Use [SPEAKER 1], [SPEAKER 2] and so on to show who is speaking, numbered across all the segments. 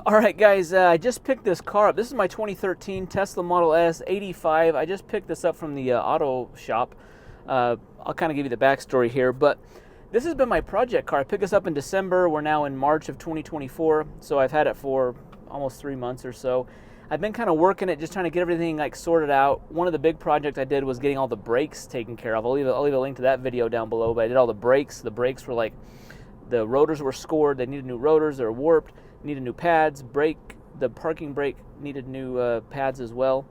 [SPEAKER 1] All right, guys, I just picked this car up. This is my 2013 Tesla Model S 85. I just picked this up from the auto shop. I'll kind of give you the backstory here, but this has been my project car. I picked this up in December. We're now in March of 2024, so I've had it for almost 3 months or so. I've been kind of working it, just trying to get everything like sorted out. One of the big projects I did was getting all the brakes taken care of. I'll leave a link to that video down below, but I did all the brakes. The brakes were like, the rotors were scored. They needed new rotors. They were warped. Needed new pads. The parking brake needed new pads as well.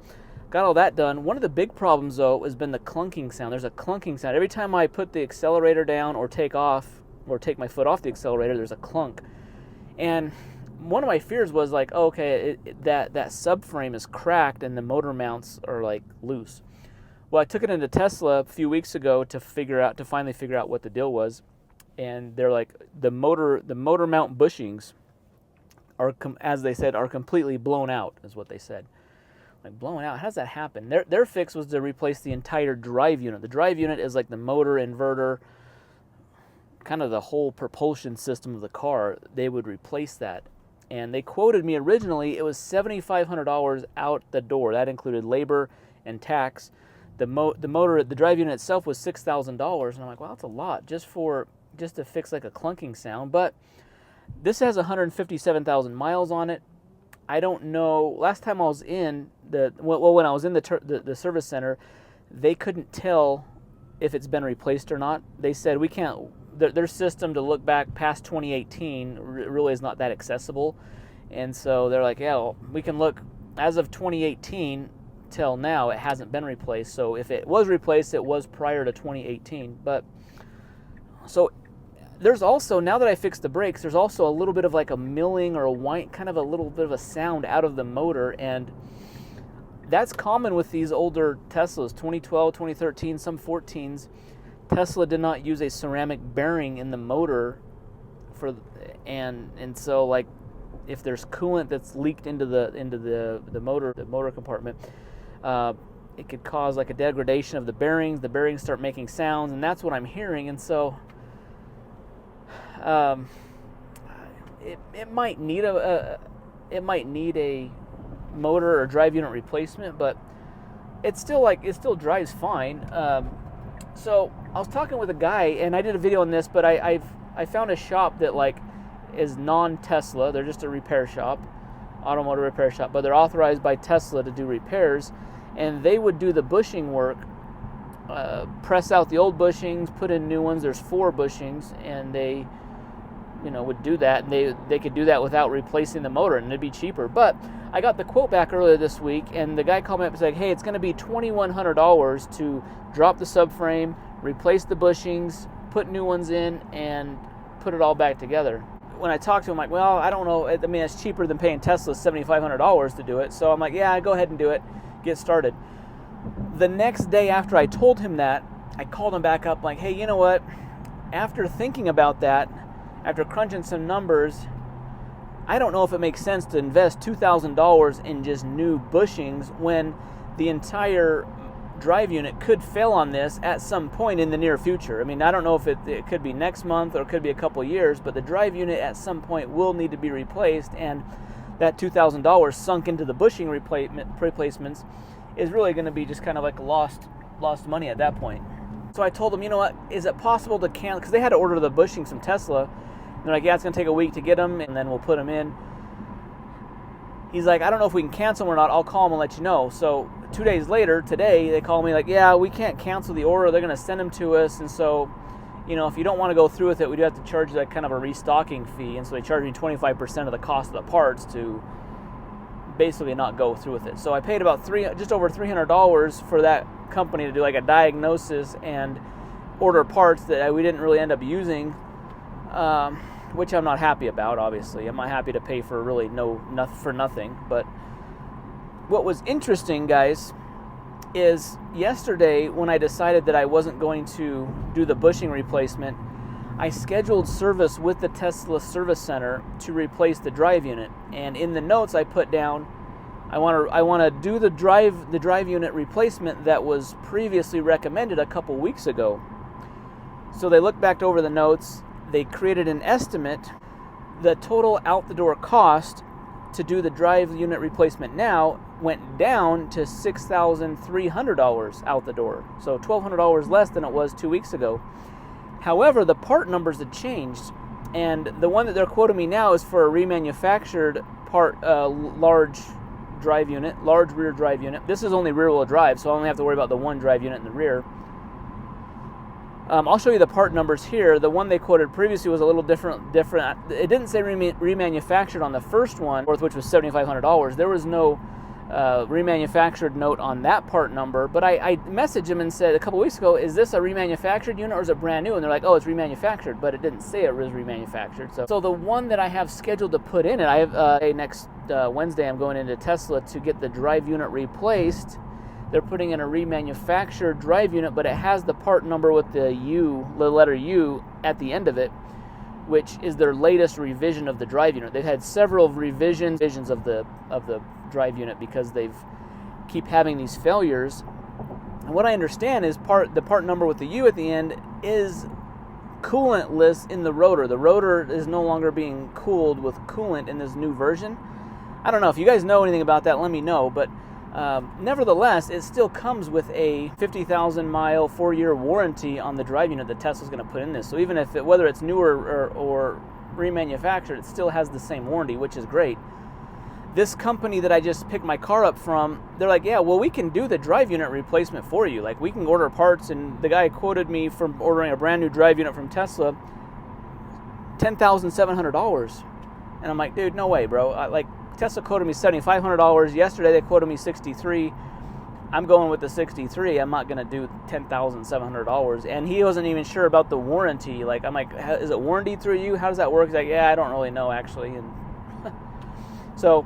[SPEAKER 1] Got all that done. One of the big problems though has been the clunking sound. There's a clunking sound. Every time I put the accelerator down or take my foot off the accelerator, there's a clunk. And one of my fears was like, oh, okay, that subframe is cracked and the motor mounts are like loose. Well, I took it into Tesla a few weeks ago to finally figure out what the deal was, and they're like, the motor mount bushings are, as they said, are completely blown out, is what they said. Like, blown out? How does that happen? Their fix was to replace the entire drive unit. The drive unit is like the motor, inverter, kind of the whole propulsion system of the car. They would replace that. And they quoted me originally, it was $7,500 out the door. That included labor and tax. The drive unit itself was $6,000. And I'm like, well, that's a lot just to fix like a clunking sound. But this has 157,000 miles on it. I don't know. Last time I was when I was in the service center, they couldn't tell if it's been replaced or not. They said we can't. Their system to look back past 2018 really is not that accessible, and so they're like, yeah, well, we can look as of 2018 till now. It hasn't been replaced. So if it was replaced, it was prior to 2018. But so. There's also, now that I fixed the brakes, there's also a little bit of like a milling or a whine, kind of a little bit of a sound out of the motor, and that's common with these older Teslas, 2012, 2013, some 14s. Tesla did not use a ceramic bearing in the motor and so like if there's coolant that's leaked into the motor compartment, it could cause like a degradation of the bearings. The bearings start making sounds, and that's what I'm hearing, and so it might need a motor or drive unit replacement, but it still drives fine. So I was talking with a guy, and I did a video on this, but I found a shop that like is non-Tesla. They're just a repair shop, automotive repair shop, but they're authorized by Tesla to do repairs, and they would do the bushing work. Press out the old bushings, put in new ones. There's 4 bushings, and they would do that, and they could do that without replacing the motor, and it'd be cheaper. But I got the quote back earlier this week, and the guy called me up and said, hey, it's going to be $2,100 to drop the subframe, replace the bushings, put new ones in, and put it all back together. When I talked to him, I'm like, well, I don't know. I mean, it's cheaper than paying Tesla $7,500 to do it. So I'm like, yeah, go ahead and do it. Get started. The next day after I told him that, I called him back up like, hey, you know what? After thinking about that, after crunching some numbers, I don't know if it makes sense to invest $2,000 in just new bushings when the entire drive unit could fail on this at some point in the near future. I mean, I don't know if it could be next month or it could be a couple years, but the drive unit at some point will need to be replaced, and that $2,000 sunk into the bushing replacements is really going to be just kind of like lost money at that point. So I told them, you know what, is it possible to cancel? Because they had to order the bushings from Tesla. They're like, yeah, it's going to take a week to get them, and then we'll put them in. He's like, I don't know if we can cancel them or not. I'll call them and let you know. So 2 days later, today, they call me like, yeah, we can't cancel the order. They're going to send them to us. And so, if you don't want to go through with it, we do have to charge like kind of a restocking fee. And so they charge me 25% of the cost of the parts to basically not go through with it. So I paid about just over $300 for that company to do like a diagnosis and order parts that we didn't really end up using. Which I'm not happy about, obviously. I'm not happy to pay for really for nothing. But what was interesting, guys, is yesterday when I decided that I wasn't going to do the bushing replacement, I scheduled service with the Tesla service center to replace the drive unit. And in the notes I put down, I want to do the drive unit replacement that was previously recommended a couple weeks ago. So they looked back over the notes. They created an estimate. The total out the door cost to do the drive unit replacement now went down to $6,300 out the door. So $1,200 less than it was 2 weeks ago. However, the part numbers had changed, and the one that they're quoting me now is for a remanufactured part, large drive unit, large rear drive unit. This is only rear wheel drive, so I only have to worry about the one drive unit in the rear. I'll show you the part numbers here. The one they quoted previously was a little different. It didn't say remanufactured on the first one, which was $7,500. There was no remanufactured note on that part number, but I messaged them and said a couple weeks ago, is this a remanufactured unit or is it brand new? And they're like, oh, it's remanufactured, but it didn't say it was remanufactured. So the one that I have scheduled to put in it, I have next Wednesday I'm going into Tesla to get the drive unit replaced. They're putting in a remanufactured drive unit, but it has the part number with the letter U at the end of it, which is their latest revision of the drive unit. They've had several revisions of the drive unit because they've keep having these failures. And what I understand is the part number with the U at the end is coolantless in the rotor. The rotor is no longer being cooled with coolant in this new version. I don't know if you guys know anything about that. Let me know, but nevertheless, it still comes with a 50,000 mile 4-year warranty on the drive unit that Tesla's going to put in this. So even if whether it's newer or remanufactured, it still has the same warranty, which is great. This company that I just picked my car up from, they're like, yeah, well, we can do the drive unit replacement for you. Like, we can order parts, and the guy quoted me from ordering a brand new drive unit from Tesla, $10,700. And I'm like, dude, no way, bro. Tesla quoted me $7,500. Yesterday they quoted me $63,000. I'm going with the $63,000. I'm not going to do $10,700. And he wasn't even sure about the warranty. I'm like, is it warranted through you? How does that work? He's like, yeah, I don't really know actually. And so,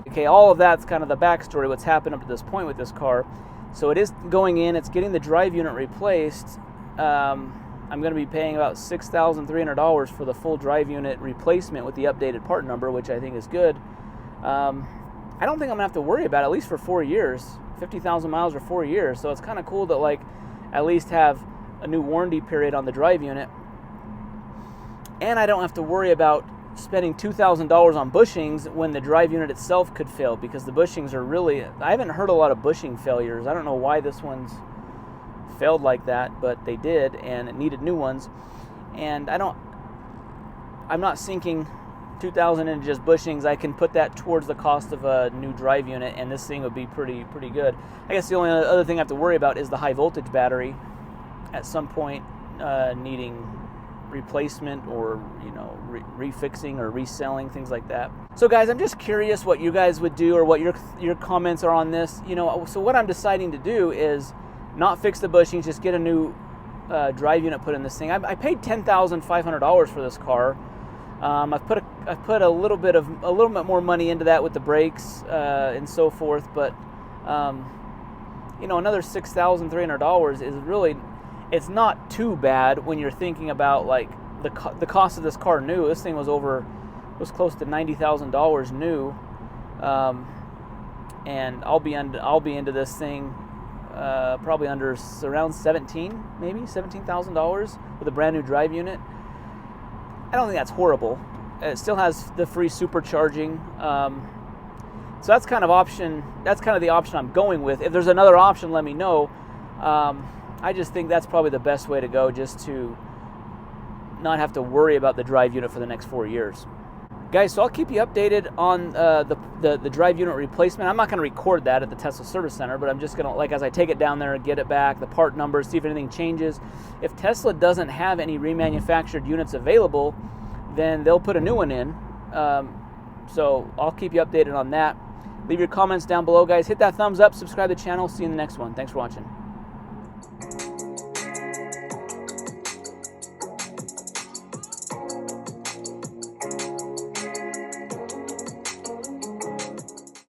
[SPEAKER 1] okay, all of that's kind of the backstory, what's happened up to this point with this car. So it is going in. It's getting the drive unit replaced. I'm going to be paying about $6,300 for the full drive unit replacement with the updated part number, which I think is good. I don't think I'm going to have to worry about it, at least for 4 years. 50,000 miles or 4 years. So it's kind of cool that at least have a new warranty period on the drive unit. And I don't have to worry about spending $2,000 on bushings when the drive unit itself could fail, because the bushings are really, I haven't heard a lot of bushing failures. I don't know why this one's failed like that, but they did, and it needed new ones. And I'm not sinking $2,000 into just bushings. I can put that towards the cost of a new drive unit, and this thing would be pretty good. I guess the only other thing I have to worry about is the high voltage battery at some point needing replacement or refixing or reselling, things like that. So guys, I'm just curious what you guys would do or what your comments are on this. So what I'm deciding to do is not fix the bushings, just get a new drive unit put in this thing. I paid $10,500 for this car. I've put a little bit more money into that with the brakes and so forth, but another $6,300 is really, it's not too bad when you're thinking about the cost of this car new. This thing was close to $90,000 new, and I'll be into this thing probably under around $17,000 with a brand new drive unit. I don't think that's horrible. It still has the free supercharging. So that's kind of the option I'm going with. If there's another option, let me know. I just think that's probably the best way to go, just to not have to worry about the drive unit for the next 4 years. Guys, so I'll keep you updated on the drive unit replacement. I'm not going to record that at the Tesla Service Center, but I'm just going to, as I take it down there and get it back, the part numbers, see if anything changes. If Tesla doesn't have any remanufactured units available, then they'll put a new one in. So I'll keep you updated on that. Leave your comments down below, guys. Hit that thumbs up, subscribe to the channel. See you in the next one. Thanks for watching.